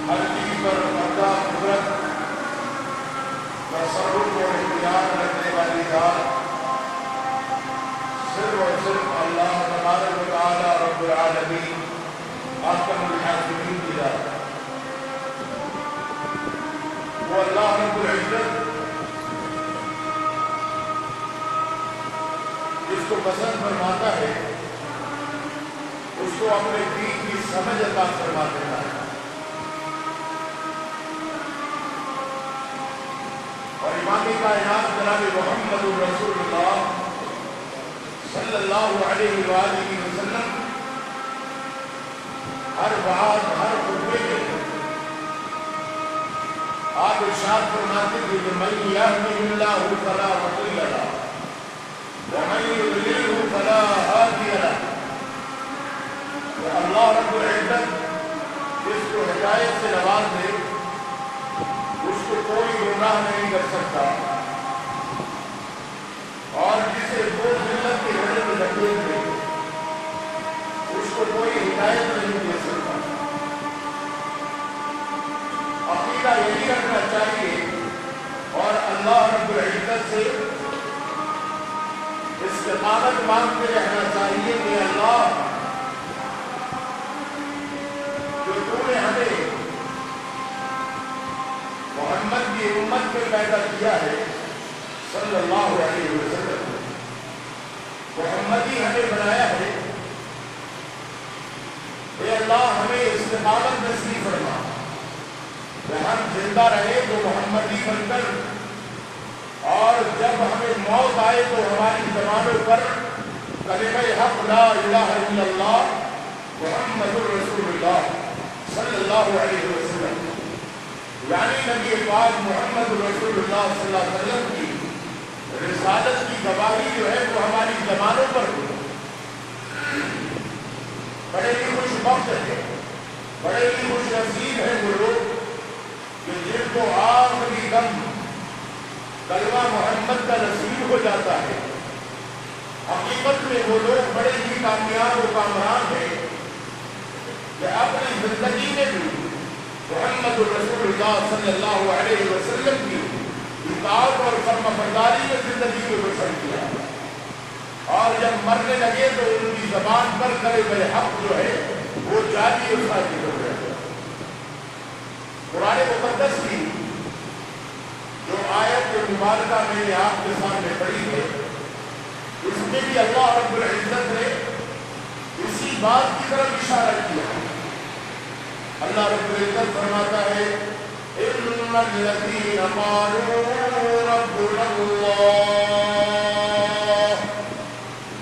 ہر چیز پر پردہ قدرت تصرف اور اختیار رکھنے والی ذات صرف اور صرف اللہ تبارک و تعالی رب العالمین احکم الحاکمین کی ذات ہے۔ وہ اللہ رب العزت جس کو پسند فرماتا ہے اس کو اپنے دین کی سمجھ عطا فرما دیتا ہے، اور امام کائنات جناب محمد رسول اللہ صلی اللہ علیہ وآلہ وسلم ہر بات ہر خطبے میں آپ ارشاد فرماتے تھے کہ من یهده اللہ فلا مضل له ومن یضللہ فلا ہادی له۔ کہ اللہ رب العزت جس کو ہدایت سے نواز دے اس کو کوئی گمراہ نہیں کر سکتا، اور جسے وہ ذلت کے گڑھے میں دھکیل دے اس کو کوئی ہدایت نہیں دے سکتا۔ عقیدہ یہی رکھنا چاہیے اور اللہ رب العزت سے استقامت مانگتے رہنا چاہیے کہ اللہ جو تو نے ہمیں محمد کی امت میں پیدا کیا ہے صلی اللہ علیہ وسلم، محمدی ہمیں بنایا ہے، اے اللہ ہمیں استقامت نصیب فرما کہ ہم زندہ رہے تو محمدی بن کر، اور جب ہمیں موت آئے تو ہماری زبانوں پر کلمہ حق لا الہ الا اللہ محمد رسول اللہ صلی اللہ علیہ وسلم، یعنی نبی پاک محمد رسول اللہ صلی اللہ علیہ وسلم کی رسالت کی گواہی جو ہے وہ ہماری زبانوں پر ہو۔ بڑے ہی خوش بخت ہے، بڑے ہی خوش نصیب ہے وہ لوگ کہ جن کو آخری دم کلمہ محمد کا نصیب ہو جاتا ہے۔ حقیقت میں وہ لوگ بڑے ہی کامیاب و کامران ہیں کہ اپنی زندگی میں بھی محمد رسول اللہ صلی اللہ علیہ وسلم کی اطاعت اور فرمانبرداری میں زندگی کو بسر کیا، اور جب مرنے لگے تو ان کی زبان پر کلمہ حق جو ہے وہ جاری اور ثابت ہو گیا۔ قرآن مقدس کی جو آیت مبارکہ میں نے آپ کے سامنے پڑھی ہے اس میں بھی اللہ رب العزت نے اسی بات کی طرف اشارہ کیا۔ اللہ رب العزت فرماتا ہے ان الذین قالوا ربنا اللہ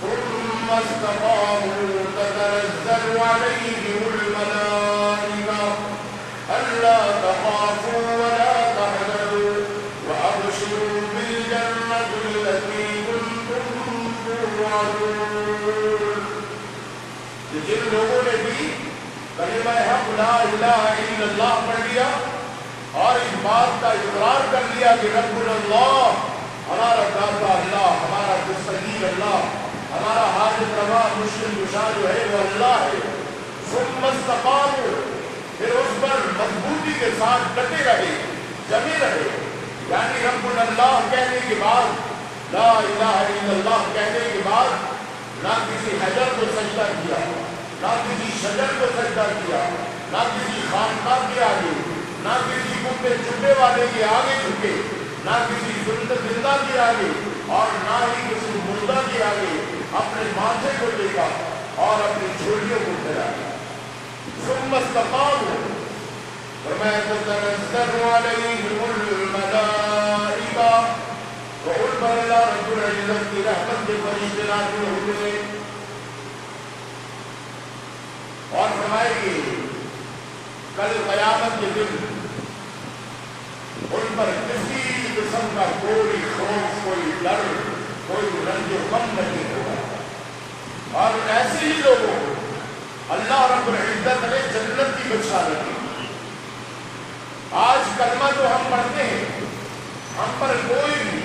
ثم استقاموا تتنزل علیہم الملائکہ الا تخافوا ولا تحزنوا وابشروا بالجنۃ التي كنتم توعدون۔ جن لوگوں نے بھی کلمہ حق لا الہ الا اللہ پڑھ لیا اور اس بات کا اقرار کر لیا کہ رب اللہ ہمارا داتا اللہ، ہمارا دستگیر اللہ، ہمارا حاجت روا مشکل کشا جو ہے وہ اللہ ہے، ثم استقاموا پھر اس پر مضبوطی کے ساتھ ڈٹے رہے، جمے رہے، یعنی رب اللہ کہنے کے بعد لا الہ الا اللہ کہنے کے بعد نہ کسی حجر کو سجدہ کیا، نہ کسی شجر کو سجدہ کیا، نہ کسی خانقاہ کے آگے، نہ کسی کتے چبے والے کے آگے جھکے، نہ کسی زندہ کے آگے، اور نہ ہی کسی مردہ کے آگے اپنے ماتھے کو دیکھا اور اپنی جھولیوں کو پھیلایا۔ ثم استقاموا فرمایا تتنزل علیہم الملائکہ، وہ ان پر اللہ رب العزت کی رحمت کے فرشتے نازل ہوئے اور فرمائے گے کل قیامت کے دن ان پر کسی قسم کا کوئی خوف، کوئی ڈر، کوئی رنج و غم نہیں ہوگا، اور ایسے ہی لوگوں کو اللہ رب العزت نے جنت کی بشارت دی۔ آج کلمہ جو ہم پڑھتے ہیں، ہم پر کوئی بھی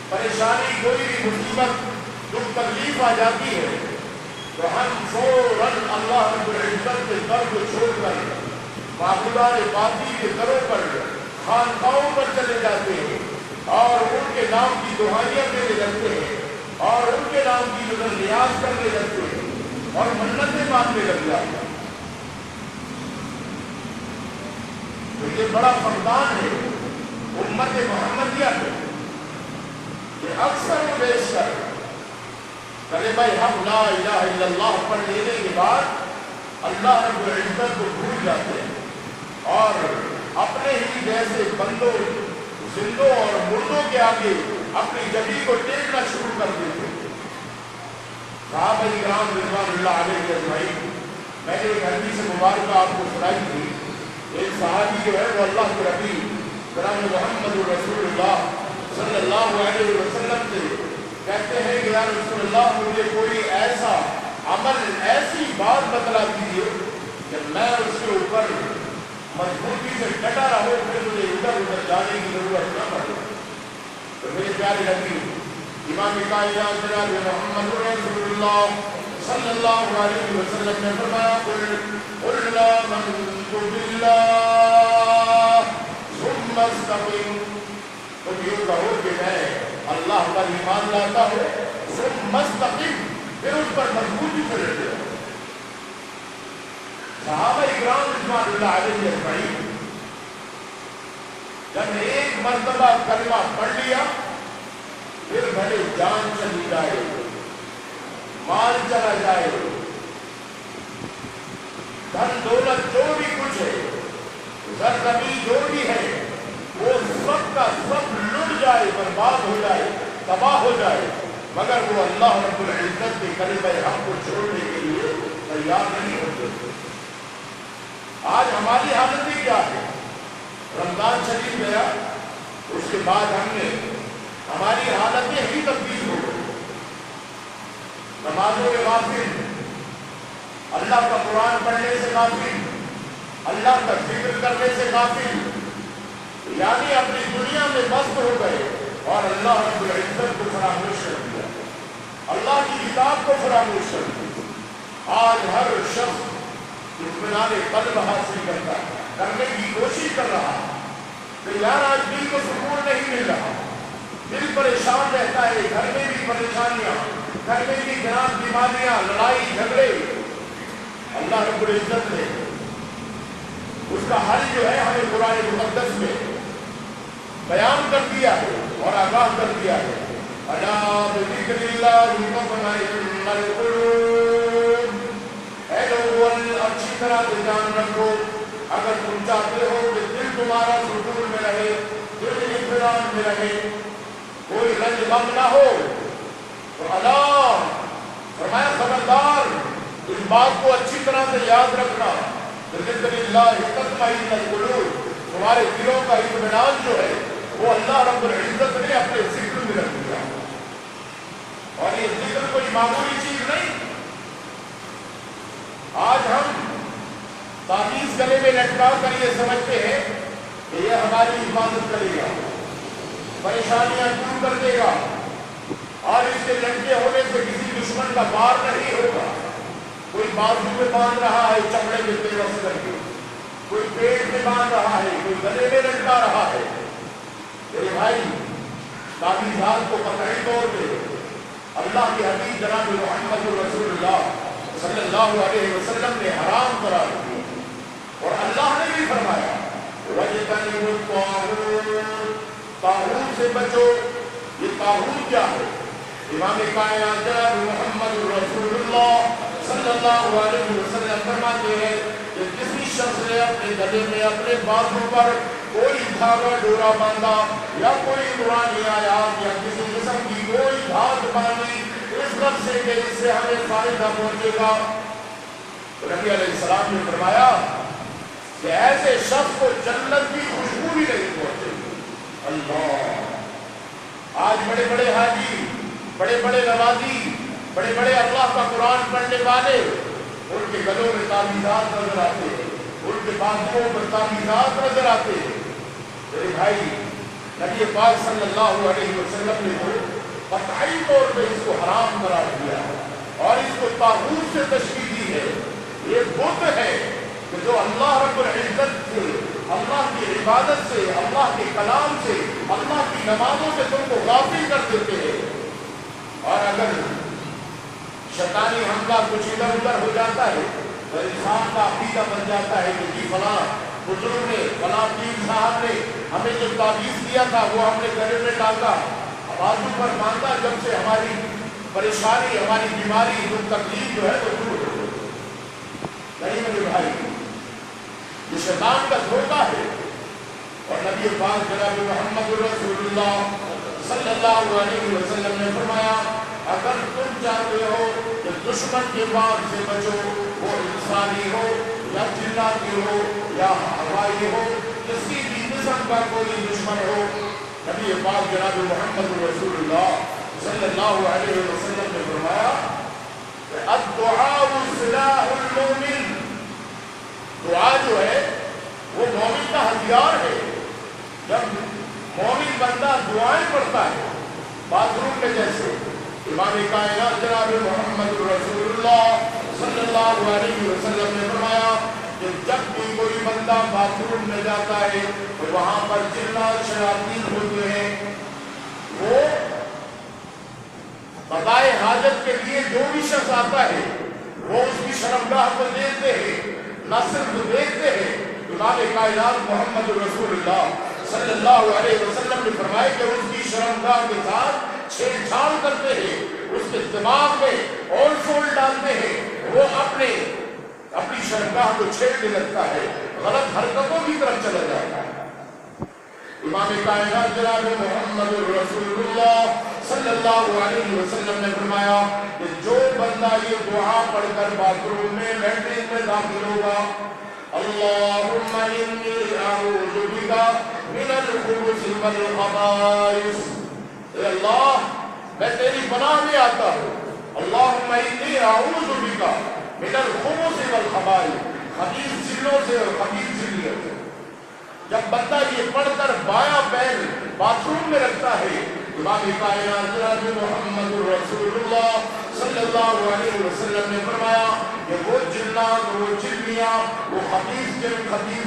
پریشانی، کوئی بھی مصیبت، دکھ تکلیف آ جاتی ہے تو ہم فوراً اللہ رب العزت کے در کو چھوڑ کر معبودان باطل کے دروں پر خانقاہوں پر چلے جاتے ہیں اور ان کے نام کی دعائیاں دینے لگتے ہیں اور ان کے نام کی نظر نیاز کرنے لگتے ہیں اور منتیں ماننے لگ جاتے ہیں۔ تو یہ بڑا فقدان ہے امت محمدیہ میں کہ اکثر و بیشتر کلمہ حق لا الہ الا اللہ پڑھ لینے کے بعد اللہ رب العزت کو بھول جاتے ہیں اور اپنے ہی جیسے بندوں زندوں اور مردوں کے آگے اپنی جبی کو ٹیکنا شروع کر دیتے ہیں۔ صحابہ کرام رضوان اللہ علیہ اجمعین، میں نے ایک حدیث مبارکہ آپ کو سنائی تھی۔ ایک صحابی جو ہے وہ اللہ کے نبی جناب محمد رسول اللہ صلی اللہ علیہ وسلم سے کہتے ہیں کہ یا رسول اللہ مجھے کوئی ایسا عمل ایسی بات بتلا دیجیے کہ میں اس کے اوپر مضبوطی سے ڈٹا رہوں، پھر مجھے ادھر ادھر جانے کی ضرورت نہ پڑے۔ تو میرے پیارے نبی امام کائنات جناب محمد رسول اللہ صلی اللہ علیہ وسلم نے فرمایا قل آمنت باللہ ثم استقم، تم یہ کہو کہ میں اللہ پر ایمان لاتا ہوں، ثم استقم، پھر اس پر مضبوطی سے رہتے ہو۔ صحابہ اکرام رضوان اللہ علیہ اجمعین جب ایک مرتبہ کلمہ پڑھ لیا پھر بھلے جان چلی جائے، مال چلا جائے، دھن دولت جو بھی کچھ ہے، سرزمین جو بھی ہے، وہ سب کا سب لٹ جائے، برباد ہو جائے، تباہ ہو جائے، مگر وہ اللہ رب العزت کے کلمہ حق کو چھوڑنے کے لیے تیار نہیں ہوتے۔ آج ہماری حالتیں کیا ہے؟ رمضان شریف گیا، اس کے بعد ہماری حالتیں ہی تبدیل ہو گئی۔ نمازوں کے غافل، اللہ کا قرآن پڑھنے سے غافل، اللہ کا ذکر کرنے سے غافل، یعنی اپنی دنیا میں مست ہو گئے اور اللہ رب العزت کو فراموش کر دیا، اللہ کی کتاب کو فراموش کر دیا۔ آج ہر شخص اطمینان قلب حاصل کرنے کی کوشش کر رہا کہ یار آج دل کو سکون نہیں مل رہا، دل پریشان رہتا ہے، گھر میں بھی پریشانیاں، گھر میں بھی جناب بیماریاں، لڑائی جھگڑے۔ اللہ رب العزت نے اس کا حل جو ہے ہمیں قرآن مقدس میں بیان کر دیا ہے اور آگاہ کر دیا ہے۔ الا بذکر اللہ تطمئن القلوب، اے لوگو اچھی طرح سے جان رکھو، اگر تم چاہتے ہو کہ دل تمہارا سکون میں رہے، دل اطمینان میں رہے، کوئی رنج غم نہ ہو، تو اللہ فرمایا خبردار اس بات کو اچھی طرح سے یاد رکھنا، بذکر اللہ تطمئن القلوب، تمہارے دلوں کا اطمینان جو ہے وہ اللہ رب العزت نے اپنے ذکر میں رکھ دیا۔ اور یہ ذکر کوئی معمولی چیز نہیں۔ آج ہم تعویذ گلے میں لٹکا کر یہ سمجھتے ہیں کہ یہ ہماری حفاظت کرے گا، پریشانیاں دور کر دے گا اور اس کے لٹکے ہونے سے کسی دشمن کا وار نہیں ہوگا۔ کوئی بازو میں باندھ رہا ہے چمڑے میں پیوست کر کے، کوئی پیٹ میں باندھ رہا ہے، کوئی گلے میں لٹکا رہا ہے۔ میرے بھائی، تعویذات کو قطعی طور پہ اللہ کے حبیب جناب محمد رسول اللہ صلی اللہ علیہ وسلم نے حرام قرار دیا، اور اللہ نے بھی فرمایا وَاجْتَنِبُوا الطَّاغُوتَ، طاغوت سے بچو۔ یہ طاغوت کیا ہے؟ امام کائنات جناب محمد رسول اللہ صلی اللہ علیہ وسلم فرماتے ہیں کہ کسی شخص نے اپنے گلے میں اپنے بازو پر کوئی دھاگا ڈورا باندھا یا کوئی قرآنی آیات یا کسی قسم کی کوئی دھاگ باندھی اس وقت سے کہ اس سے ہمیں فائدہ پہنچے گا، نبی علیہ السلام نے فرمایا کہ ایسے شخص کو جنت کی خوشبو بھی نہیں پہنچے گی۔ اللہ! آج بڑے بڑے حاجی، بڑے بڑے نوازی، بڑے بڑے اللہ کا قرآن پڑھنے والے، ان کے گلوں میں تعویذات نظر آتے ہیں، ان کے بازوؤں پر تعویذات نظر آتے ہیں۔ میرے بھائی، نبی پاک صلی اللہ علیہ وسلم نے تو قطعی طور پہ اس کو حرام قرار دیا اور اس کو طاغوت سے تشبیہ دی ہے۔ یہ بت ہے، کہ جو اللہ رب العزت سے، اللہ کی عبادت سے، اللہ کے کلام سے، اللہ کی نمازوں سے تم کو غافل کر دیتے ہیں۔ اور اگر شیطانی حملہ کچھ ادھر ادھر ہو جاتا ہے تو انسان کا عقیدہ بن جاتا ہے کہ جی فلاں بزرگ نے، فلاں پیر صاحب نے ہمیں جو تعویذ دیا تھا وہ ہم نے گلے میں ڈالا، بازو پر باندھا، جب سے ہماری پریشانی، ہماری بیماری، جو تکلیف جو ہے وہ دور ہو گئی۔ نہیں میرے بھائی، یہ شیطان کا دھوکہ ہے۔ اور نبی پاک جناب محمد رسول اللہ صلی اللہ علیہ وسلم نے فرمایا اگر تم چاہتے ہو کہ دشمن کے وار سے بچو، وہ انسانی ہو یا جناتی ہو یا ہوائی ہو، کسی بھی قسم کا کوئی دشمن ہو، نبی پاک جناب محمد رسول اللہ صلی اللہ علیہ وسلم نے فرمایا کہ الدعاء سلاح المؤمن، دعا جو ہے وہ مومن کا ہتھیار ہے۔ جب مومن بندہ دعائیں پڑھتا ہے باتھ روم میں، جیسے امام کائنات جناب محمد رسول اللہ صلی اللہ علیہ وسلم نے فرمایا کہ جب بھی کوئی بندہ باتھ روم میں جاتا ہے تو وہاں پر جنات شیاطین ہوتے ہیں، وہ قضائے حاجت کے لیے جو بھی شخص آتا ہے وہ اس کی شرمگاہ کو دیکھتے ہیں، نہ صرف دیکھتے ہیں، امام کائنات محمد رسول اللہ صلی اللہ علیہ وسلم نے فرمایا کہ اس کی شرمگاہ کے ساتھ چھیڑ چھاڑ کرتے ہیں، اس کے دماغ میں اور سول ڈالتے ہیں، وہ اپنی شرمگاہ کو چھیڑنے لگتا ہے، غلط حرکتوں کی طرف چلا جاتا ہے۔ امام کائنات جناب محمد رسول اللہ صلی اللہ علیہ وسلم نے فرمایا کہ جو بندہ یہ دعا پڑھ کر باتھ روم میں، لیٹرین میں داخل ہوگا، اللہم انی اعوذ بک من الخبث والخبائث، اے اللہ میں تیری پناہ میں آتا ہوں، اللہم انی اعوذ بک من الخبث والخبائث، خبیث چیزوں سے اور خبیث چیزوں سے۔ جب بندہ یہ پڑھ کر بایاں پیر باتھ روم میں رکھتا ہے، امام کائنات جناب محمد رسول اللہ صلی اللہ علیہ وسلم نے فرمایا کہ وہ جنات، وہ جنیاں، وہ خبیث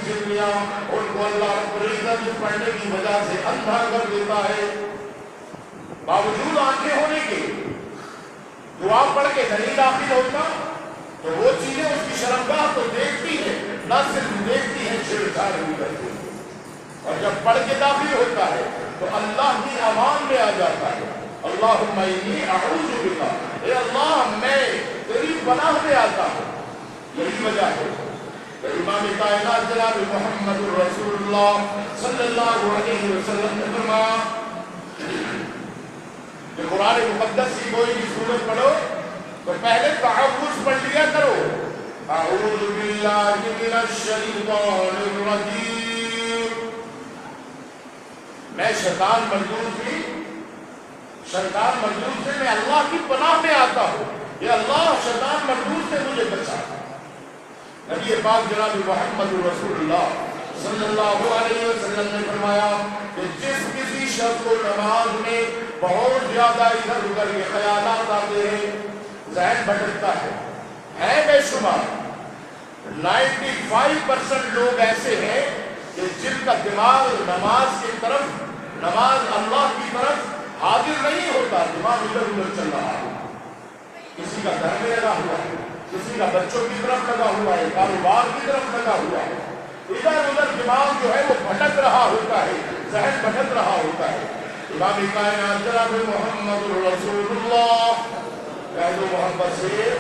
جنیاں، ان کو اللہ رب العزت پڑھنے کی وجہ سے اندھا کر دیتا ہے، باوجود آنکھیں ہونے کے، دعا پڑھ کے نہیں داخل ہوتا تو وہ چیزیں اس کی شرمگاہ تو دیکھتی ہیں، نہ صرف دیکھتی ہیں، چھیڑ چھاڑ بھی کرتی ہیں۔ اور جب پڑھ کے داخل ہوتا ہے تو اللہ کی امان میں آ جاتا ہے، اللہم انی اعوذ بک، اے اللہ میں تیری پناہ میں آتا ہوں۔ یہی وجہ ہے کہ امام کائنات جناب محمد رسول اللہ صلی اللہ علیہ وسلم نے فرمایا کہ قرآن مقدس کی کوئی بھی سورت پڑھو تو پہلے تعوذ پڑھ لیا کرو، اعوذ باللہ من الشیطان الرجیم، میں شیطان مردود سے میں اللہ کی پناہ میں آتا ہوں، یہ اللہ شیطان مردود سے مجھے بچا۔ نبی پاک جناب محمد رسول اللہ صلی اللہ علیہ وسلم نے فرمایا کہ جس کسی شخص کو نماز میں بہت زیادہ ادھر ادھر کے خیالات آتے ہیں، ذہن بھٹکتا ہے بے شمار، 95% لوگ ایسے ہیں کہ جن کا دماغ نماز کی طرف، نماز اللہ کی طرف حاضر نہیں ہوتا، دماغ ادھر ادھر چل رہا ہے، کسی کا گھر میں لگا ہوا ہے، کسی کا بچوں کی طرف لگا ہوا ہے، کاروبار کی طرف لگا ہوا ہے، ادھر ادھر دماغ جو ہے وہ بھٹک رہا ہوتا ہے، ذہن بھٹک رہا ہوتا ہے۔ امام کائنات جناب محمد رسول اللہ کہہ دو محبت سے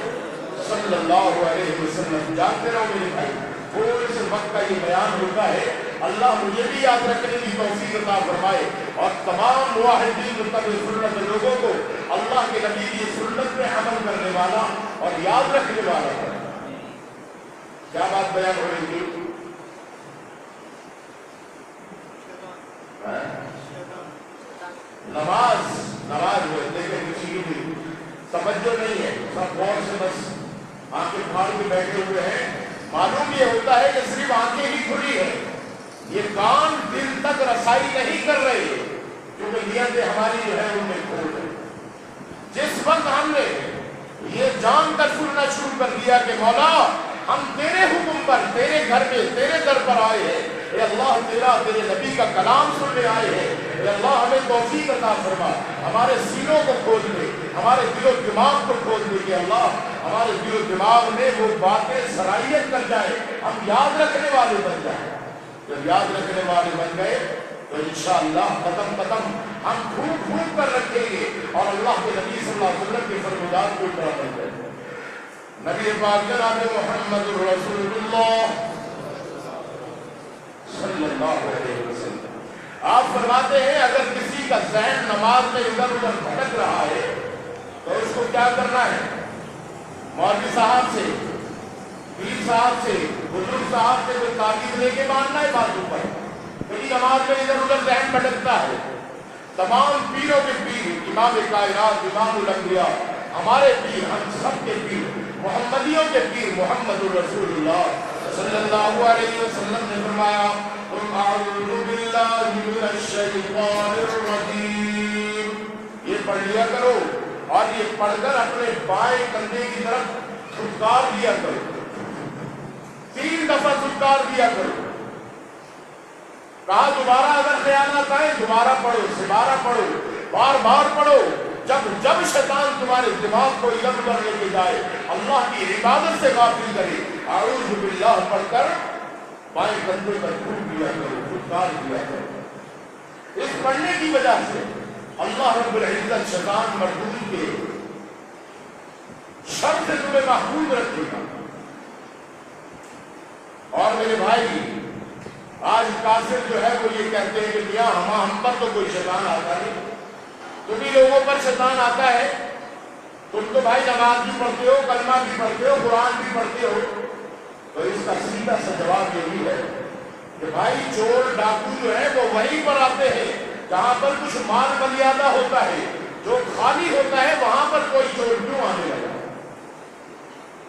صلی اللہ علیہ وسلم، جانتے رہو میرے بھائی، تھوڑے سے وقت کا یہ بیان ہوتا ہے، اللہ مجھے بھی یاد رکھنے کی توفیق عطا فرمائے اور تمام موحدین متبع سنت لوگوں کو اللہ کے نبی کی سنت میں عمل کرنے والا اور یاد رکھنے والا ہے۔ کیا بات بیان ہو رہی تھی؟ نماز ہوئے دیکھیں کسی کی بھی توجہ نہیں ہے، سب غور سے بس آنکھیں پھاڑ کے بیٹھے ہوئے ہیں، معلوم یہ ہوتا ہے کہ صرف آنکھیں ہی کھلی ہے، یہ کان دل تک رسائی نہیں کر رہے کیونکہ نیتیں ہماری جو ہے ان میں کھول ہے۔ جس وقت ہم نے یہ جان کر سننا شروع کر دیا کہ مولا ہم تیرے حکم پر تیرے گھر میں تیرے در پر آئے ہیں، اے اللہ تیرے نبی کا کلام سننے آئے ہیں، اے اللہ ہمیں توفیق عطا فرما، ہمارے سینوں کو کھول دے، ہمارے دل و دماغ کو کھول دے کہ اللہ ہمارے دل و دماغ میں وہ باتیں صلاحیت کر جائے، ہم یاد رکھنے والے بن جائیں۔ جب یاد رکھنے والے بن گئے تو انشاءاللہ قدم قدم ہم پھونک پھونک کر رکھیں گے اور اللہ کے نبی صلی اللہ علیہ وسلم کے فرمودات کو پورا کر دیں گے۔ نبی پاک جناب محمد رسول اللہ صلی اللہ علیہ وسلم آپ فرماتے ہیں اگر کسی کا ذہن نماز میں ادھر ادھر بھٹک رہا ہے تو اس کو کیا کرنا ہے؟ مولوی صاحب سے، پیر صاحب سے، بزرگ صاحب سے کوئی تعلیم لے کے ماننا ہے باتوں پر۔ کبھی نماز میں ادھر ادھر ذہن بھٹکتا ہے، تمام پیروں کے پیر، امام کائنات، امام الانبیاء، ہمارے پیر، ہم سب کے پیر، محمدیوں کے پیر محمد رسول اللہ صلی اللہ علیہ وسلم نے فرمایا قل اعوذ باللہ من الشیطان الرجیم، یہ پڑھ لیا کرو اور یہ پڑھ کر اپنے بائیں کندھے کی طرف دھکار دیا کرو، 3 دفعہ دھکار دیا کرو۔ کہا دوبارہ اگر خیالات آئے دوبارہ پڑھو، دوبارہ پڑھو، بار بار پڑھو۔ جب شیطان تمہارے دماغ کو ادھر ادھر لے کے جائے، اللہ کی عبادت سے غافل کرے، اعوذ باللہ پڑھ کر بائیں کندھے پر تھوک دیا کرو، دھکار دیا کرو۔ اس پڑھنے کی وجہ سے اللہ رب العزت شیطان مردود کے شر سے تمہیں محفوظ رکھے گا۔ اور میرے بھائی آج کافر جو ہے وہ یہ کہتے ہیں کہ میاں ہم پر تو کوئی شیطان آتا نہیں، تمہیں لوگوں پر شیطان آتا ہے، تم تو بھائی نماز بھی پڑھتے ہو، کلمہ بھی پڑھتے ہو، قرآن بھی پڑھتے ہو۔ تو اس کا سیدھا سا جواب یہی ہے کہ بھائی چور ڈاکو جو ہے وہ وہیں پر آتے ہیں جہاں پر کچھ مال مریادہ ہوتا ہے، جو خالی ہوتا ہے وہاں پر کوئی چور کیوں آنے لگا؟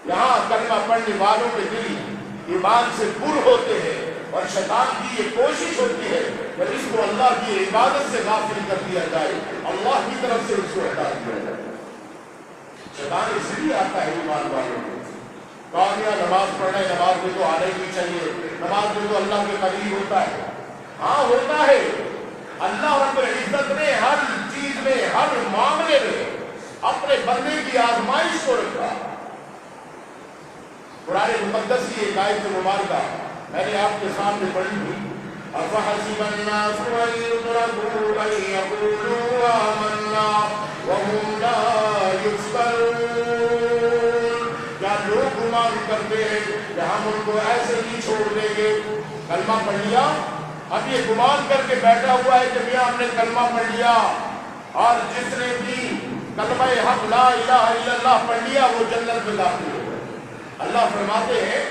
یہاں کلمہ پڑھنے والوں کے دل ایمان سے پر ہوتے ہیں اور شیطان کی یہ کوشش ہوتی ہے کہ اس کو اللہ کی عبادت سے غافل کر دیا جائے، اللہ کی طرف سے اس کو ہٹا دیا جائے۔ شیطان اس لیے آتا ہے ایمان والوں کو، کہا نماز پڑھنا ہے، نماز میں تو آنا ہی چاہیے، نماز میں تو اللہ کے قریب ہوتا ہے۔ ہاں ہوتا ہے، اللہ رب العزت نے ہر چیز میں، ہر معاملے میں اپنے بندے کی آزمائش کو رکھا۔ قرآن مقدس کی ایک آیت مبارکہ میں نے آپ کے سامنے پڑھی تھی، أَفَحَسِبَ النَّاسُ أَن يُتْرَكُوا أَن يَقُولُوا آمَنَّا وَهُمْ لَا يُفْتَنُونَ، کیا لوگ گمان کرتے ہیں کہ ہم ان کو ایسے ہی چھوڑ دیں گے؟ کلمہ پڑھ لیا، اب یہ گمان کر کے بیٹھا ہوا ہے کہ میاں ہم نے کلمہ پڑھ لیا، اور جس نے بھی کلمہ حق لا الہ الا اللہ پڑھ لیا وہ جنت میں داخل ہو گئے۔ اللہ فرماتے ہیں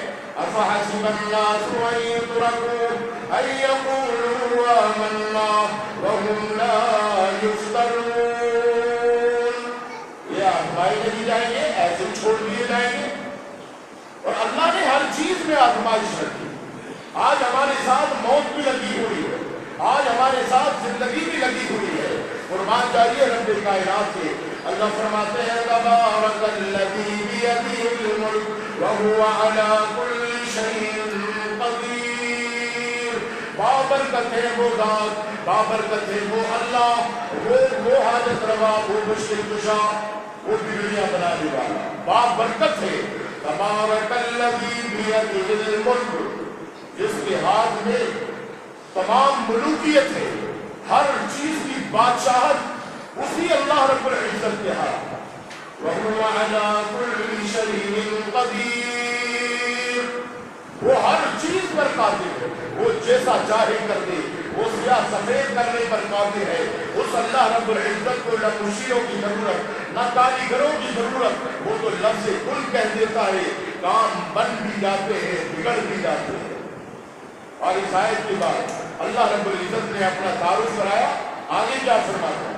أَفَحَسِبَ النَّاسُ أَن يُتْرَكُوا أَن يَقُولُوا آمَنَّا وَهُمْ لَا يُفْتَنُونَ، یہ آزمائے نہیں جائیں گے، ایسے چھوڑ دیے جائیں گے۔ اور اللہ نے ہر چیز میں آزمائش رکھی۔ آج ہمارے ساتھ موت بھی لگی ہوئی ہے، آج ہمارے ساتھ زندگی بھی لگی ہوئی ہے، قربان جائیے رب کائنات کے۔ اللہ فرماتے ہیں تبارک الذی بیدہ الملک وہو علی کل شیء قدیر، بابرکت ہے وہ ذات، بابرکت ہے وہ اللہ، وہ حاجت روا، وہ مشکل کشا، وہ بھی دنیا بنانے والا، بابرکت ہے۔ تبارک الذی بیدہ الملک، جس کے ہاتھ میں تمام ملوکیت ہے، ہر چیز کی بادشاہت اسی اللہ رب العزت کے ہاتھ، وَهُوَ عَلَىٰ كُلِّ شَيْءٍ قَدِيرٌ، وہ ہر چیز پر قادر ہے، وہ جیسا چاہے کر دے، وہ سیاہ سفید کرنے پر قادر ہے۔ اس اللہ رب العزت کو نہ مشیروں کی ضرورت، نہ کاریگروں کی ضرورت، وہ تو لفظ کل کہہ دیتا ہے، کام بن بھی جاتے ہیں، بگڑ بھی جاتے ہیں۔ اور اس آیت کے بعد اللہ رب العزت نے اپنا تعارف کرایا، آگے کیا فرماتا ہے؟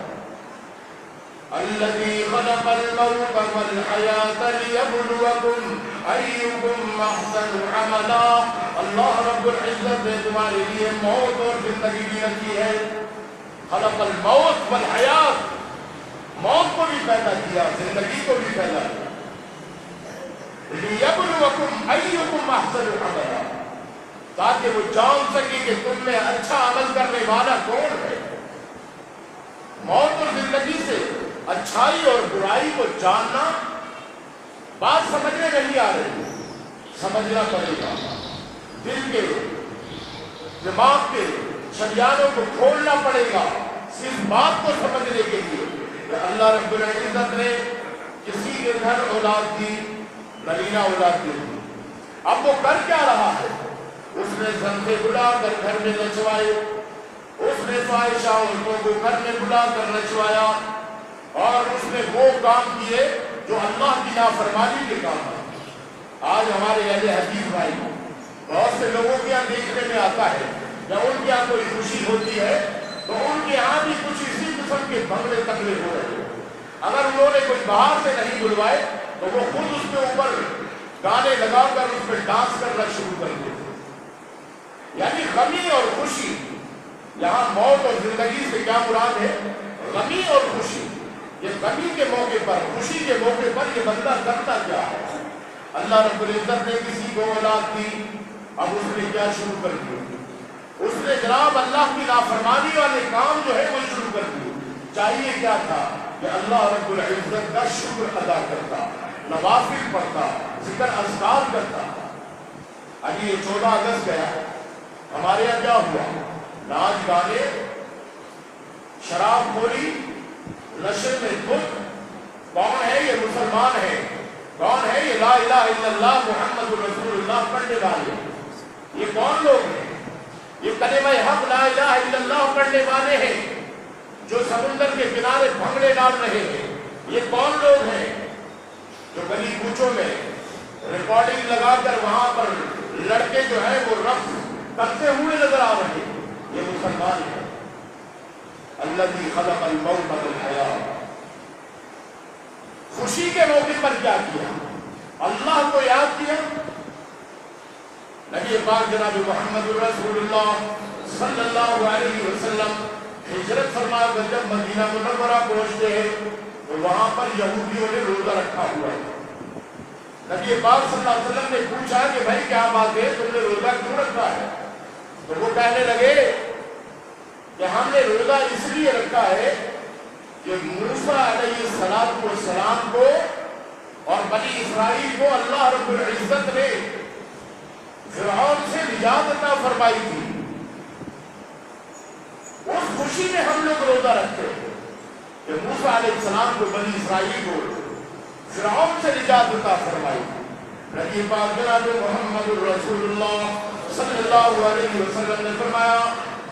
الذي خلق الموت والحياة ليبلوكم أيكم أحسن عملا، اللہ رب العزت نے تمہارے لیے موت اور زندگی بھی رکھی ہے۔ خلق الموت والحیات، موت کو بھی پیدا کیا، زندگی کو بھی پیدا کیا۔ لِيَبْلُوَكُمْ أَيُّكُمْ أَحْسَنُ عَمَلًا، تاکہ وہ جان سکے کہ تم میں اچھا عمل کرنے والا کون ہے۔ موت اور زندگی سے اچھائی اور برائی کو جاننا بات سمجھنے نہیں آ رہی، سمجھنا پڑے گا، دل کے دماغ کے شریانوں کو کھولنا پڑے گا اس بات کو سمجھنے کے لیے کہ اللہ رب العزت نے کسی کے گھر اولاد دی، نرینہ اولاد دی، اب وہ کر کیا رہا ہے؟ اس نے زنخے بلا کر گھر میں نچوائے، اس نے فاحشہ عورتوں کو گھر میں بلا کر نچوایا، اور اس نے وہ کام کیے جو اللہ کی نافرمانی کے کام ہیں۔ آج ہمارے اہل حدیث بھائی بہت سے لوگوں کے یہاں دیکھنے میں آتا ہے جب ان کے یہاں کوئی خوشی ہوتی ہے تو ان کے یہاں بھی کچھ اسی قسم کے بھنگڑے تکڑے ہو رہے ہیں۔ اگر انہوں نے کوئی باہر سے نہیں بلوائے تو وہ خود اس کے اوپر گانے لگا کر اس پہ ڈانس کرنا شروع کر دیتے۔ یعنی غمی اور خوشی، یہاں موت اور زندگی سے کیا مراد ہے؟ غمی اور خوشی۔ یہ غمی کے موقع پر، خوشی کے موقع پر یہ بندہ کرتا کیا ہے؟ اللہ رب العزت نے کسی کو اولاد دی، اب اس نے کیا شروع کر دیا؟ اس نے جناب اللہ کی نافرمانی والے کام جو ہے وہ شروع کر دیے۔ چاہیے کیا تھا کہ اللہ رب العزت کا شکر ادا کرتا، نوافل پڑھتا، ذکر اذکار کرتا۔ ابھی یہ 14 اگست گیا، ہمارے یہاں کیا ہوا؟ ناچ گانے، شراب خوری، نشے میں دھت۔ کون ہے یہ مسلمان ہے؟ کون ہے یہ لا الہ الا اللہ محمد رسول اللہ پڑھنے والے؟ یہ کون لوگ ہیں؟ یہ کلمہ حق لا الہ الا اللہ پڑھنے والے ہیں جو سمندر کے کنارے بھنگڑے ڈال رہے ہیں۔ یہ کون لوگ ہیں جو گلی کوچوں میں ریکارڈنگ لگا کر وہاں پر لڑکے جو ہیں وہ رقص کرتے ہوئے نظر آ رہے ہیں؟ یہ مسلمان ہیں۔ الذی خلق الموت والحیات۔ خوشی کے موقع پر کیا کیا؟ اللہ کو یاد کیا۔ نبی پاک جناب محمد رسول اللہ صلی اللہ علیہ وسلم ہجرت فرما کر جب مدینہ منورہ پہنچتے ہیں تو وہاں پر یہودیوں نے روزہ رکھا ہوا ہے۔ نبی پاک صلی اللہ علیہ وسلم نے پوچھا کہ بھائی کیا بات ہے، تم نے روزہ کیوں رکھا ہے؟ تو وہ کہنے لگے کہ ہم نے روزہ اس لیے رکھا ہے کہ موسیٰ علیہ السلام کو اور بنی اسرائیل کو اللہ رب العزت نے فرعون سے نجات عطا فرمائی تھی۔ اس خوشی میں ہم لوگ روزہ رکھتے ہیں کہ موسیٰ علیہ السلام کو، بنی اسرائیل کو فرعون سے نجات عطا فرمائی تھی۔ نبی پاک جناب محمد رسول اللہ صلی اللہ علیہ وسلم نے فرمایا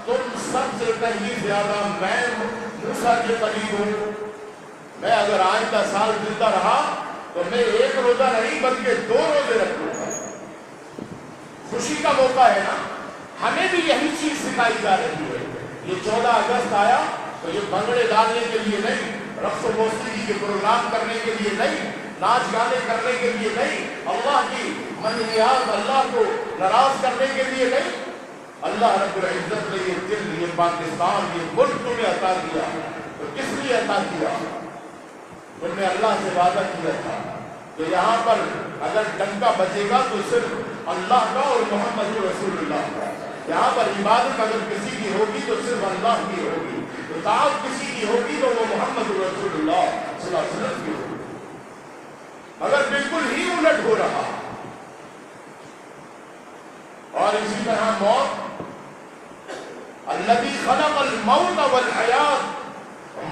تم سب سے کہیں زیادہ میں موسیٰ کے قریب ہوں۔ میں اگر آئندہ سال زندہ رہا تو میں ایک روزہ نہیں بلکہ 2 روزے رکھوں گا۔ خوشی کا موقع ہے نا، ہمیں بھی یہی چیز سکھائی جا رہی ہے۔ یہ 14 اگست آیا تو یہ بھنگڑے ڈالنے کے لیے نہیں، رقص و موسیقی کے پروگرام کرنے کے لیے نہیں، ناچ گانے کرنے کے لیے نہیں، اللہ کی منہیات، اللہ کو ناراض کرنے کے لیے نہیں۔ اللہ رب العزت نے یہ دل، یہ پاکستان، یہ ملک تمہیں عطا کیا تو کس لیے عطا کیا؟ تم نے اللہ سے وعدہ کیا تھا کہ یہاں پر اگر ڈنکا بجے گا تو صرف اللہ کا اور محمد رسول اللہ کا۔ یہاں پر عبادت اگر کسی کی ہوگی تو صرف اللہ کی ہوگی، اطاعت کسی کی ہوگی تو وہ محمد رسول اللہ صلی اللہ علیہ وسلم کی ہوگی۔ اگر بالکل ہی الٹ ہو رہا، اور اسی طرح موت، الذی خلق الموت والحیات،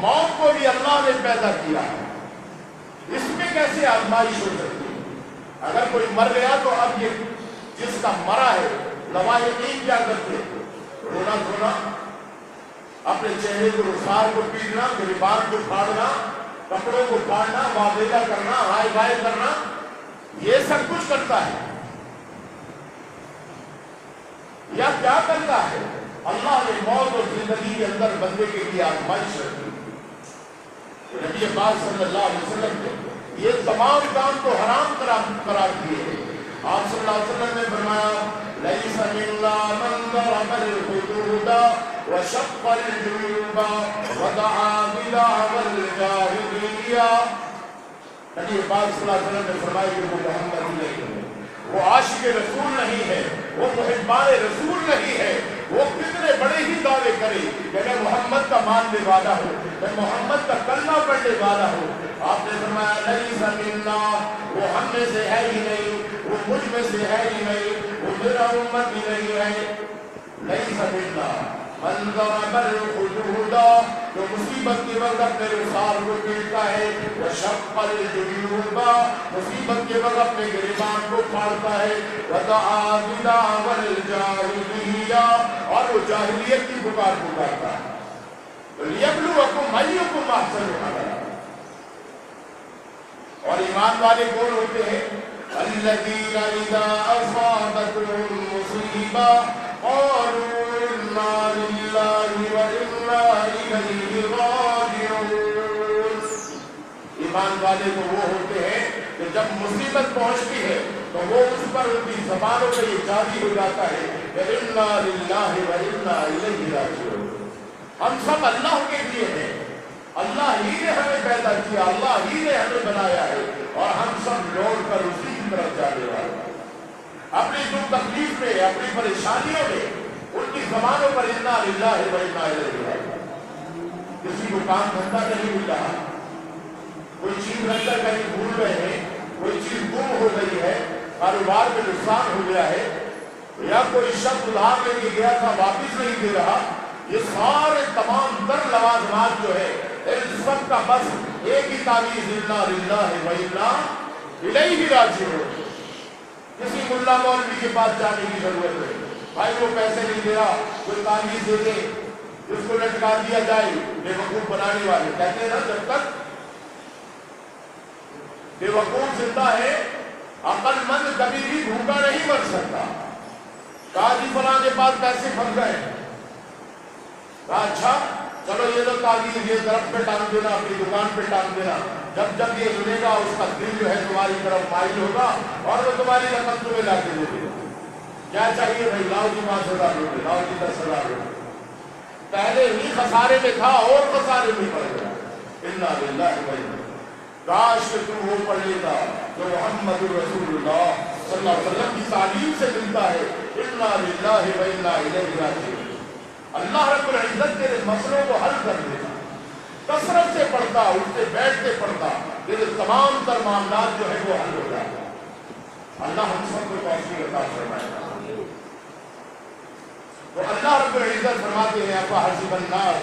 موت کو بھی اللہ نے پیدا کیا ہے۔ اس میں کیسے آزمائش ہو سکتی ہے؟ اگر کوئی مر گیا تو اب یہ جس کا مرا ہے لواحقین کیا کرتے؟ رونا دھونا، اپنے چہرے کو، رخسار کو پیٹنا، گریبان کو پھاڑنا، کپڑوں کو پھاڑنا، واویلا کرنا، ہائے بائے کرنا، یہ سب کچھ کرتا ہے یا کیا کرتا ہے؟ اللہ نے موت اور زندگی کے اندر بندے کے لیے آزمائش رکھی۔ نبی پاک صلی اللہ علیہ وسلم نے یہ تمام کام کو حرام قرار دیے ہیں۔ آپ صلی اللہ علیہ وسلم نے فرمایا لَيْسَ مِنَّا مَنْ ضَرَبَ الْخُدُودَ وَشَقَّ الْجُيُوبَ وَدَعَا بِدَعْوَى الْجَاهِلِيَّةِ۔ نبی پاک صلی اللہ علیہ وسلم نے فرمایا کہ وہ محمد نہیں ہے، وہ عاشق رسول نہیں ہے، وہ محبان رسول نہیں ہے، وہ کتنے بڑے ہی دعوے کرے کہ میں محمد کا ماننے والا ہوں، میں محمد کا کلمہ پڑھنے والا ہوں۔ آپ نے فرمایا لیس منا، وہ ہم میں سے ہے ہی نہیں، وہ مجھ میں سے ہے ہی نہیں، وہ میرا امت ہی نہیں ہے۔ لیس منا من ضرب الحدود، جو مصیبت کے وقت اپنے رخسار کو پیٹتا ہے، وشق الجیوب، مصیبت کے وقت اپنے گریبان کو پھاڑتا ہے، ودعا بدعوى الجاہلیہ، اور وہ جاہلیت کی پکار پکارتا ہے، لیبلوکم ایکم احسن عملا۔ اور ایمان والے کون ہوتے ہیں؟ الذین اذا اصابتهم مصیبہ قالوا انا للہ وانا الیہ راجعون۔ ایمان والے تو وہ ہوتے ہیں کہ جب مصیبت پہنچتی ہے تو وہ اس پر ان کی زبانوں سے یہ جاری ہو جاتا ہے کہ انا للہ وانا الیہ راجعون، ہم سب اللہ کے لیے ہیں، اللہ ہی نے ہمیں پیدا کیا، اللہ ہی نے ہمیں بنایا ہے، اور ہم سب لوٹ کر اسی کی طرف جانے والے ہیں۔ اپنی دکھ تکلیف میں، اپنی پریشانیوں میں ان کی زبانوں پر انا للہ و انا الیہ راجعون۔ کسی کو کام دھندا نہیں مل رہا، کوئی چیز رکھ کر کہیں بھول گئے ہیں، کوئی چیز گم ہو گئی ہے، کاروبار میں نقصان ہو گیا ہے، یا کوئی شخص ادھار لے کے گیا تھا واپس نہیں دے رہا، یہ سارے تمام تر لوازمات جو ہے ان سب کا بس ایک ہی تعویذ انا للہ و انا الیہ راجعون۔ کسی ملا مولوی کے پاس جانے کی ضرورت ہے، بھائی وہ پیسے نہیں دے رہا، کوئی تعویذ دے دے، اس کو لٹکا دیا جائے۔ بے وقوف بنانے والے کہتے ہیں نا جب تک بے وقوف زندہ ہے عقل مند کبھی بھی بھوکا نہیں مر سکتا۔ کہا جی فلاں کے پاس پیسے پھنس گئے، کہا اچھا چلو یہ تو تعویذ یہ درخت پہ ٹانگ دینا، اپنی دکان پہ ٹانگ دینا، جب جب یہ سنے گا اس کا دل جو ہے تمہاری طرف مائل ہوگا اور وہ تمہاری رقم تمہیں لا کے دے دے گا۔ کیا چاہیے بھائی؟ لاؤ جی 5,000 روپے، لاؤ جی 10,000 روپے۔ پہلے ہی خسارے میں تھا اور خسارے میں پڑ گیا۔ انا للہ و انا، کاش کہ تم وہ پڑھ لیتا جو محمد رسول اللہ صلی اللہ علیہ وسلم کی تعلیم سے ملتا ہے، انا للہ و انا الیہ راجعون۔ اللہ رب العزت تیرے مسئلوں کو حل کر دیتا، کثرت سے پڑھتا، اٹھتے بیٹھتے پڑھتا، تیرے تمام تر معاملات جو ہے وہ حل ہو جاتا۔ اللہ ہم سب کو توفیق عطا فرمائے۔ تو اللہ رب العزت فرماتے ہیں افحسب الناس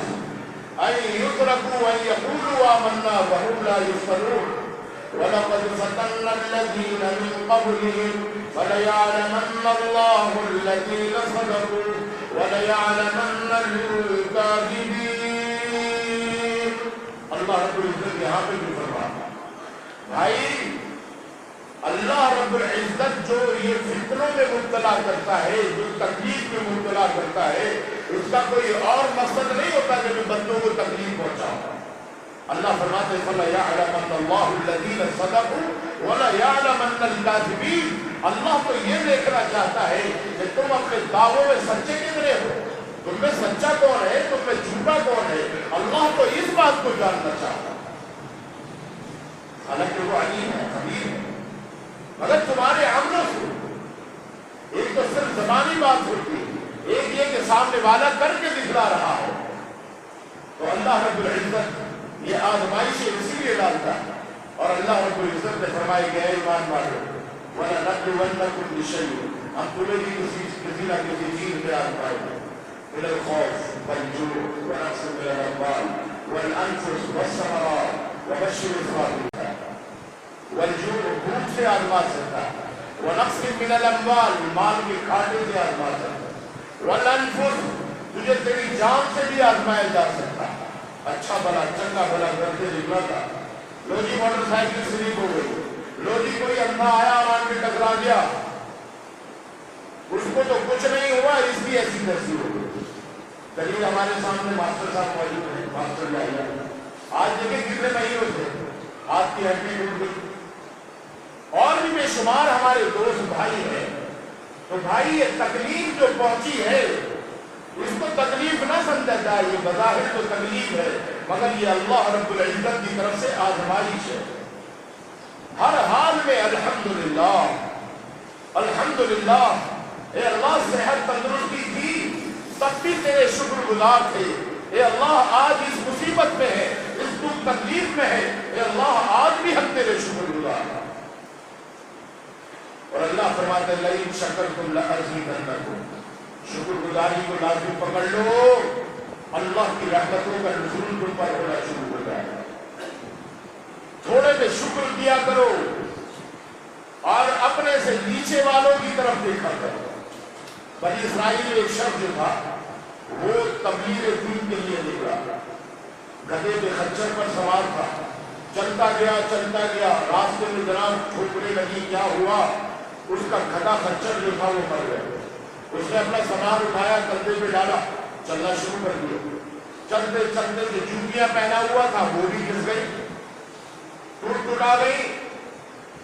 ان یترکوا ان یقولوا آمنا وهم لا یفتنون وَلَقَدْ فَتَنَّا الَّذِينَ مِن قَبْلِهِمْ فَلَيَعْلَمَنَّ اللَّهُ الَّذِينَ صَدَقُوا وَلَيَعْلَمَنَّ الْكَاذِبِينَ۔ اللہ رب العزت یہاں پہ بھی فرماتا بھائی اللہ رب العزت جو یہ فتنوں میں مبتلا کرتا ہے، جو تکلیف میں مبتلا کرتا ہے، اس کا کوئی اور مقصد نہیں ہوتا کہ میں بندوں کو تکلیف پہنچاؤں۔ اللہ فرماتے ہیں فَلَيَعْلَمَنَّ اللَّهُ الَّذِينَ صَدَقُوا وَلَيَعْلَمَنَّ الْكَاذِبِينَ۔ اللہ تو یہ دیکھنا چاہتا ہے کہ تم اپنے دعووں میں سچے کتنے ہو، تم میں سچا کون ہے، تم میں جھوٹا کون ہے۔ اللہ تو اس بات کو جاننا چاہتا ہے، حالانکہ وہ علیم ہے، خبیر ہے، مگر تمہارے عملوں سے ایک تو صرف زبانی بات ہوتی ہے، ایک یہ کہ سامنے والا کر کے دکھلا رہا ہو۔ تو اللہ رب العزت یہ آزمائشیں اسی لیے ڈالتا ہے، اور اللہ رب العزت نے فرمایا کہ اے ایمان والو وَلَنَبْلُوَنَّكُمْ بِشَيْءٍ، ہم تمہیں بھی کسی نہ کسی چیز میں آزمائیں گے، مِنَ الْخَوْفِ وَالْجُوعِ وَنَقْصٍ مِنَ الْأَمْوَالِ وَالْأَنفُسِ وَالثَّمَرَاتِ وَبَشِّرِ الصَّابِرِينَ۔ والجوع بھوک سے آزما سکتا ہے، وَنَقْصٍ مِنَ الْأَمْوَالِ مال کے کھاٹے سے آزما سکتا ہے، وَالْأَنفُسِ تجھے تیری جان سے بھی آزمایا جا سکتا ہے۔ اچھا بھلا چنگا بھلا گھر سے نکلا تھا، لو جی موٹر سائیکل سلیپ ہو گئی، لو جی کوئی اندھا آیا اور آن کے ٹکرا گیا، اس کو تو کچھ نہیں ہوا، اس کی ایسی تیسی ہو گئی۔ کہیں ہمارے سامنے ماسٹر صاحب موجود ہیں، ماسٹر جائیے آج دیکھیں کتنے مہینوں سے ہاتھ کی ہڈی ٹوٹ گئی، اور بھی بے شمار ہمارے دوست بھائی ہیں۔ تو بھائی یہ تکلیف جو پہنچی ہے اس کو تکلیف نہ سمجھا جائے، یہ بظاہر تو تکلیف ہے، مگر یہ اللہ رب العزت کی طرف سے آزمائش ہے۔ ہر حال میں الحمدللہ الحمدللہ. اے اللہ صحت تندرستی تھی تب بھی تیرے شکر گزار تھے. اے اللہ آج اس مصیبت میں ہے, اس دکھ تکلیف میں ہے, اے اللہ آج بھی ہم تیرے شکر گزار ہیں. اور اللہ فرماتے ہیں لئن شکرتم لأزیدنکم, شکر گزاری کو لازم پکڑ لو, اللہ کی رحمتوں کا نزول تم پر ہونا شروع ہو جائے گا. تھوڑے میں شکر کیا کرو اور اپنے سے نیچے والوں کی طرف دیکھا کرو. بنی اسرائیل ایک شخص جو تھا وہ تبلیغ دین کے لیے نکلا, گدھے پہ خچر پر سوار تھا, چلتا گیا راستے میں جناب ٹھوکریں لگی, کیا ہوا, اس کا گدھا خچر جو تھا وہ مر گیا. اس نے اپنا سامان اٹھایا, کندھے پہ ڈالا, چلنا شروع کر دیا. چلتے چلتے جو جوتیاں پہنا ہوا تھا وہ بھی گھس گئی, ٹوٹ آ گئی.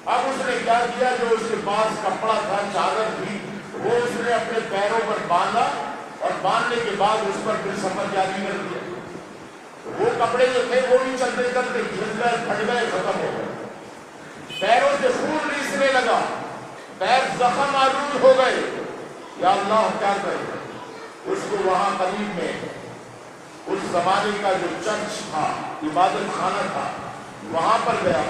اب اس نے کیا کیا, جو اس کے پاس کپڑا تھا, چادر تھی, وہ اس نے اپنے پیروں پر باندھا اور باندھنے کے بعد اس پر پھر سفر جاری کر دیا. وہ کپڑے جو تھے وہ بھی چلتے چلتے گھس گئے, پھٹ گئے, ختم ہو گئے. پیروں سے خون ریسنے لگا, پیر زخم آلود ہو گئے. یا اللہ کیا کرے. اس کو وہاں قریب میں اس زمانے کا جو چرچ تھا, عبادت خانہ تھا, وہاں پر گیا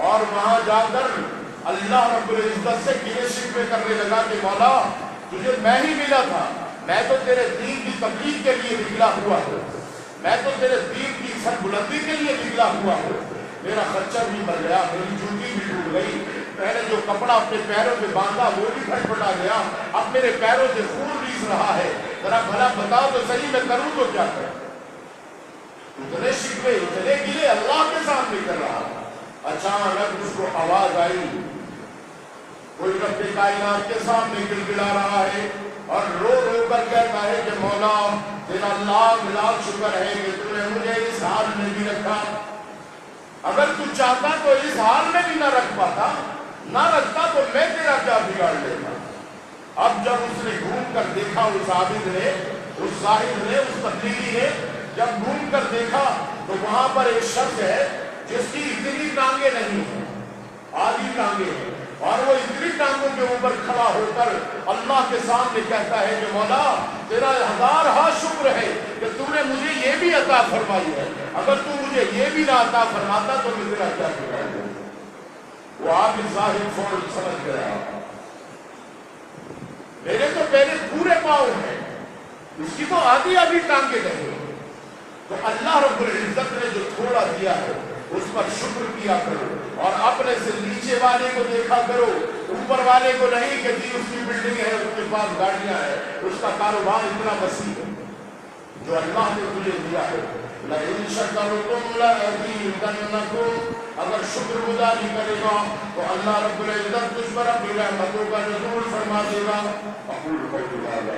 اور وہاں جا کر اللہ رب العزت سے گلے شکوے کرنے لگا کہ مولا تجھے میں ہی ملا تھا, میں تو تیرے دین کی تبلیغ کے لیے نکلا ہوا ہوں, میں تو تیرے دین کی سر بلندی کے لیے نکلا ہوا ہوں, میرا خچر بھی مر گیا, میری جوتی بھی ٹوٹ گئی, میں نے جو کپڑا اپنے پیروں پہ باندھا وہ بھی پھٹ پٹا گیا, اب میرے پیروں سے خون ریس رہا ہے, ذرا بھلا بتا تو صحیح میں کروں تو کیا کروں. اتنے شکوے اتنے گلے اللہ کے سامنے کر رہا. اچانک اس کو آواز آئی, کوئی رب کائنات کے سامنے گڑگڑا رہا ہے اور رو رو کر کہتا ہے کہ مولا تیرا لاکھ لاکھ شکر ہے کہ تو نے مجھے اس حال میں بھی رکھا, اگر تو چاہتا تو اس حال میں بھی نہ رکھ پاتا, نہ رکھتا تو میں تیرا کیا بگاڑ لیتا. اب جب اس نے گھوم کر دیکھا, اس عابد نے, اس زاہد نے, اس تبلیغی نے جب گھوم کر دیکھا تو وہاں پر ایک شخص ہے جس کی اتنی ٹانگیں نہیں ہیں, آدھی ٹانگیں ہیں, اور وہ اتنی ٹانگوں کے اوپر کھڑا ہو کر اللہ کے سامنے کہتا ہے کہ مولا تیرا ہزار ہاں شکر ہے کہ تو نے مجھے یہ بھی عطا فرمائی ہے, اگر تو مجھے یہ بھی نہ عطا فرماتا تو میں تیرا کیا بگاڑتا. وہ آپ ظاہر فوراً سمجھ گیا, میرے تو پہلے پورے پاؤں ہیں, اس کی تو آدھی آدھی ٹانگیں نہیں. تو اللہ رب العزت نے جو تھوڑا دیا ہے اس پر شکر کیا کرو اور اپنے سے نیچے والے کو دیکھا کرو, اوپر والے کو نہیں کہ جی اس کی بلڈنگ ہے, اس کے پاس گاڑیاں ہیں, اس کا کاروبار اتنا وسیع ہے. جو اللہ نے تجھے دیا ہے لئن شکرتم لأزیدنکم, اگر شکر گزاری کرے گا تو اللہ رب العزت تجھ پر اپنی رحمتوں کا نزول فرما دے گا. اقول قولی ھذا